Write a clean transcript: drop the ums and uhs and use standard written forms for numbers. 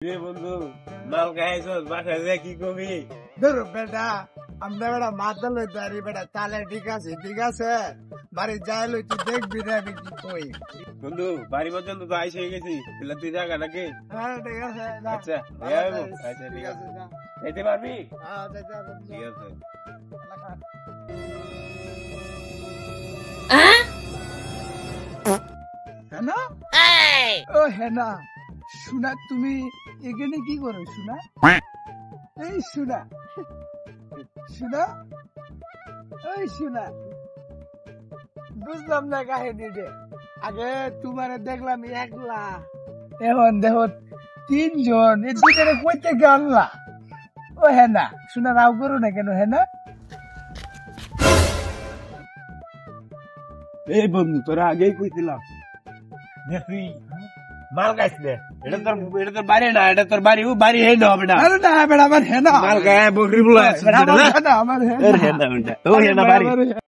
বন্ধু মাল খাইছ বাসায় যে কি কবি ধরো বেটা আমরা বেটা মাথা লইতে পারি বেটা তাহলে ঠিক আছে বাড়ি যাই লই তুই দেখবি না আমি কি কই বন্ধু বাড়ি পর্যন্ত তো আইসে গেছি তুই জায়গা নাকি হ্যাঁ ঠিক আছে যা। আচ্ছা আচ্ছা ঠিক আছে যা। যেতে পারবি হ্যাঁ যা, যা, যা। ঠিক আছে হেনা ও হেনা শুনা তুমি এখানে কি করো শুনা এই শুনা শুনা এই শুনা বুঝলাম না কাহিনী রে আগে তোমারে দেখলাম একলা এখন দেখো তিনজন এই দুজনে কইতে গেলা ও হেনা শুনা রাও করো না কেন হেনা এই বন্ধু তোরা আগেই কইছিলাম যে তুই মাল খাইছ না এটা তোর বাড়ি না এটা তোর বাড়ি ও বাড়ি হেই না হবে না আরে না বেটা আমার হেনা মাল খায় বকরি বুলা বেটা আমার হেনা হেনা ও হেনা বাড়ি